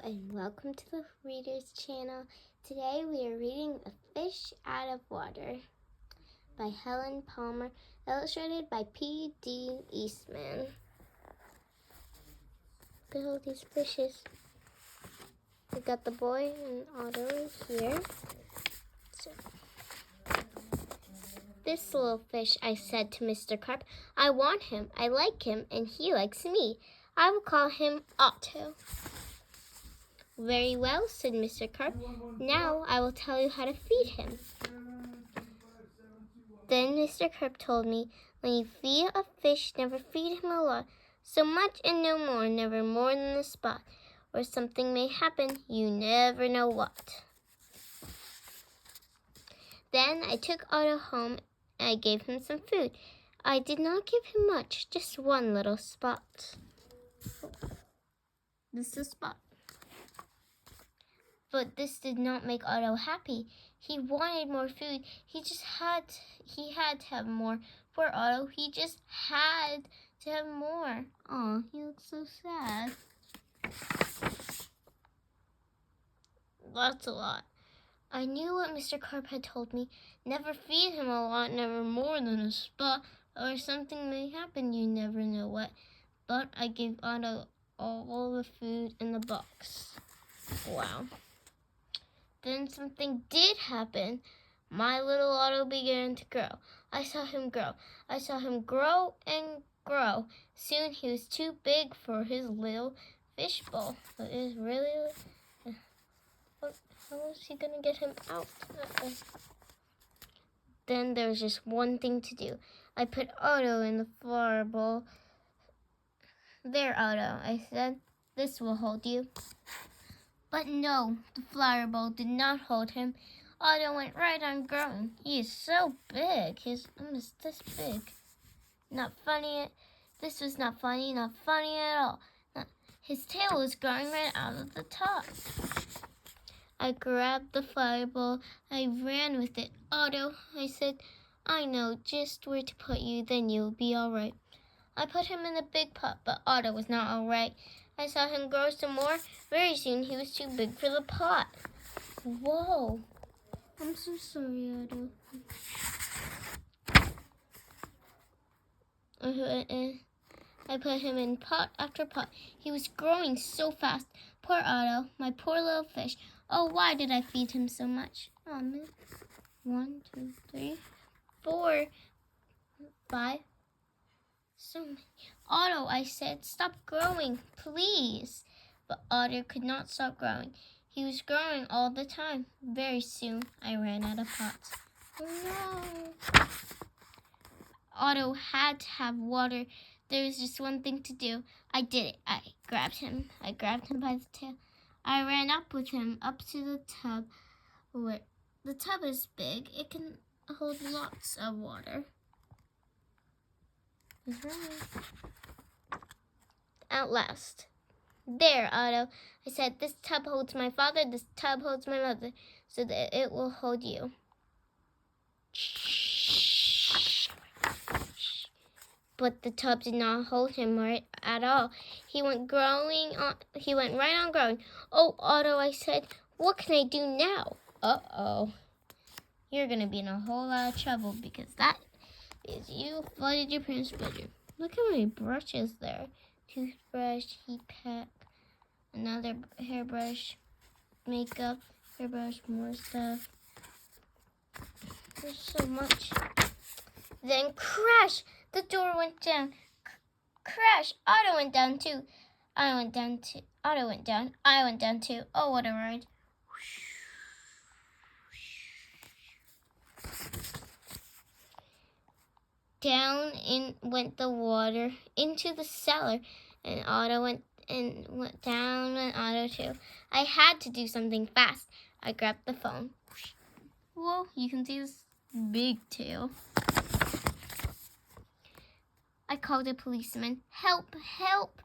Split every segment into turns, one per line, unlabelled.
And welcome to the Reader's Channel. Today we are reading A Fish Out of Water by Helen Palmer, illustrated by P.D. Eastman. Look at all these fishes. We got the boy and Otto here. This little fish, I said to Mr. Carp. I want him, I like him, and he likes me. I will call him Otto. Very well, said Mr. Carp. Now I will tell you how to feed him. Then Mr. Carp told me, when you feed a fish, never feed him a lot, so much and no more, never more than the spot, or something may happen, you never know what. Then I took Otto home and I gave him some food. I did not give him much, just one little spot. This is a spot. But this did not make Otto happy. He wanted more food. He had to have more. Poor Otto, he just had to have more. Oh, he looks so sad. That's a lot. I knew what Mr. Carp had told me. Never feed him a lot, never more than a spot, or something may happen, you never know what. But I gave Otto all the food in the box. Wow. Then something did happen. My little Otto began to grow. I saw him grow. I saw him grow and grow. Soon he was too big for his little fish bowl. But it was really... How was he going to get him out? Then there was just one thing to do. I put Otto in the flower bowl. There, Otto, I said. This will hold you. But no, the flower bowl did not hold him. Otto went right on growing. He is so big. His arm is this big. Not funny. This was not funny at all. His tail was growing right out of the top. I grabbed the flower bowl. I ran with it. Otto, I said, I know just where to put you, then you'll be all right. I put him in the big pot, but Otto was not all right. I saw him grow some more. Very soon he was too big for the pot. Whoa. I'm so sorry, Otto. I put him in pot after pot. He was growing so fast. Poor Otto, my poor little fish. Oh, why did I feed him so much? Oh, man. 1, 2, 3, 4, 5. So many. Otto, I said, stop growing, please. But Otto could not stop growing. He was growing all the time. Very soon, I ran out of pots. Oh, no. Otto had to have water. There was just one thing to do. I did it. I grabbed him by the tail. I ran up with him up to the tub. Where the tub is big. It can hold lots of water. At last. There, Otto, I said, this tub holds my father, this tub holds my mother, so that it will hold you. But the tub did not hold him right at all. He went right on growing. Oh, Otto, I said, what can I do now? Uh-oh. You're going to be in a whole lot of trouble because that is you flooded your parents' bedroom. Look how many brushes there. Toothbrush, heat pack, another hairbrush, makeup, hairbrush, more stuff. There's so much. Then crash! The door went down. Crash! Otto went down too. I went down too. Otto went down. I went down too. Oh, what a ride. Down went the water into the cellar, and Otto went down went Otto too. I had to do something fast. I grabbed the phone. Whoa, you can see this big tail. I called a policeman. Help, help!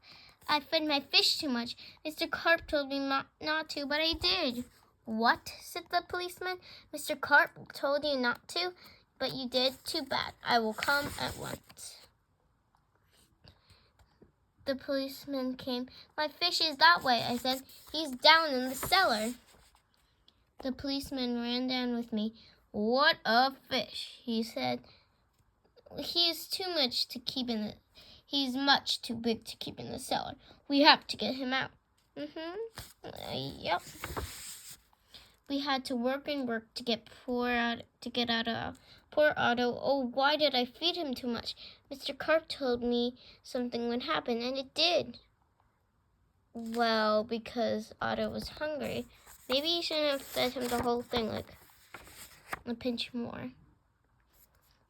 I fed my fish too much. Mr. Carp told me not to, but I did. What? Said the policeman. Mr. Carp told you not to? But you did? Too bad. I will come at once. The policeman came. My fish is that way, I said. He's down in the cellar. The policeman ran down with me. What a fish, he said. He's much too big to keep in the cellar. We have to get him out. Yep. We had to work and work to get out. Poor Otto. Oh, why did I feed him too much? Mr. Carp told me something would happen, and it did. Well, because Otto was hungry. Maybe you shouldn't have fed him the whole thing, like a pinch more.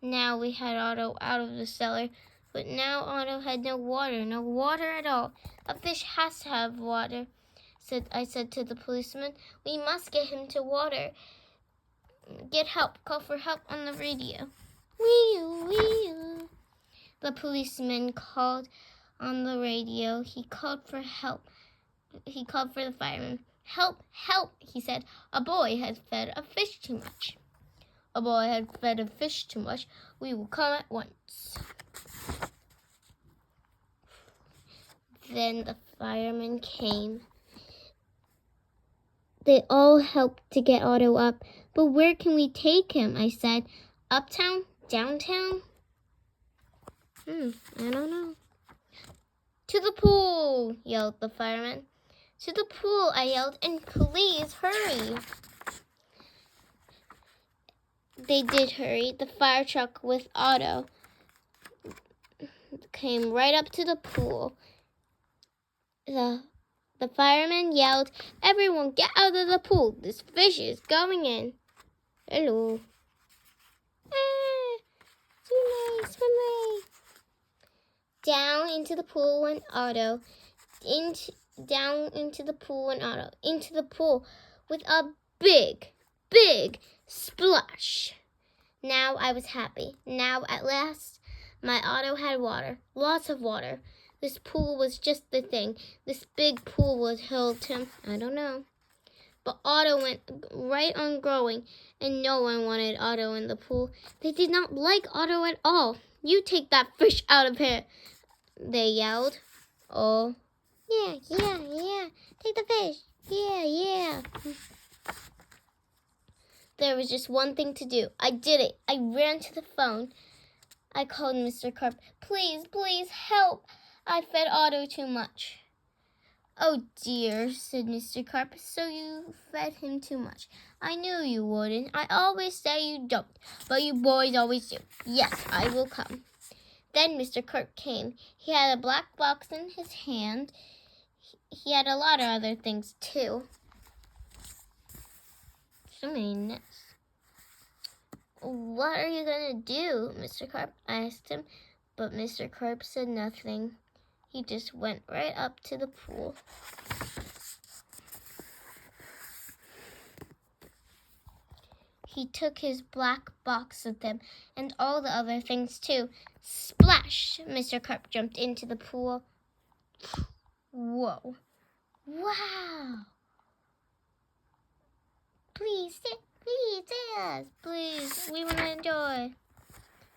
Now we had Otto out of the cellar, but now Otto had no water at all. A fish has to have water, I said to the policeman. We must get him to water. Get help. Call for help on the radio. Wee-oo. The policeman called on the radio. He called for help. He called for the fireman. Help, help, he said. A boy had fed a fish too much. A boy had fed a fish too much. We will come at once. Then the firemen came. They all helped to get Otto up. But where can we take him? I said. Uptown? Downtown? I don't know. To the pool, yelled the fireman. To the pool, I yelled, and please hurry. They did hurry. The fire truck with Otto came right up to the pool. The fireman yelled, everyone get out of the pool. This fish is going in. Hello. Swim away. Down into the pool went Otto. Down into the pool went Otto. Into the pool with a big splash. Now I was happy. Now at last my Otto had water. Lots of water. This pool was just the thing. This big pool would hold him. I don't know. But Otto went right on growing, and no one wanted Otto in the pool. They did not like Otto at all. You take that fish out of here, they yelled. Oh, yeah. Take the fish. Yeah. There was just one thing to do. I did it. I ran to the phone. I called Mr. Carp. Please, help. I fed Otto too much. Oh dear, said Mr. Carp, so you fed him too much. I knew you wouldn't. I always say you don't, but you boys always do. Yes, I will come. Then Mr. Carp came. He had a black box in his hand. He had a lot of other things too. So many nets. What are you going to do, Mr. Carp? I asked him, but Mr. Carp said nothing. He just went right up to the pool. He took his black box with him and all the other things too. Splash! Mr. Carp jumped into the pool. Whoa. Wow! Please, yes, please. We want to enjoy.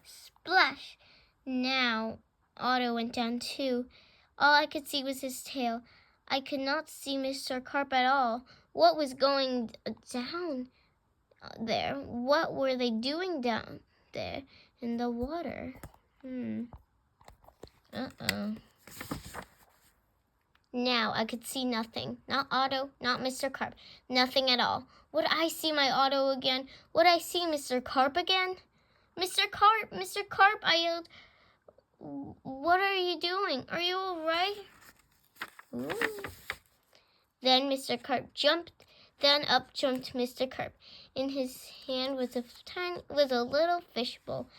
Splash! Now, Otto went down too. All I could see was his tail. I could not see Mr. Carp at all. What was going down there? What were they doing down there in the water? Now I could see nothing. Not Otto, not Mr. Carp. Nothing at all. Would I see my Otto again? Would I see Mr. Carp again? Mr. Carp, I yelled. What are you doing? Are you all right? Ooh. Then Mr. Carp jumped. Then up jumped Mr. Carp. In his hand was a little fish bowl.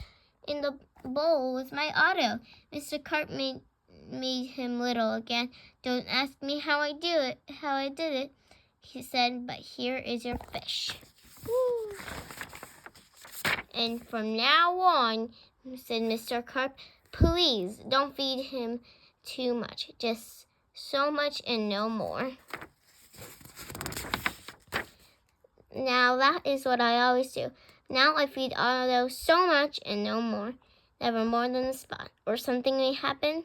In the bowl was my Otto. Mr. Carp made him little again. Don't ask me how I did it, he said, but here is your fish. Woo. And from now on, said Mr. Carp, please don't feed him too much. Just so much and no more. Now that is what I always do. Now I feed Otto so much and no more. Never more than a spot. Or something may happen.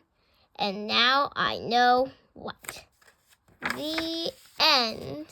and now I know what. The end.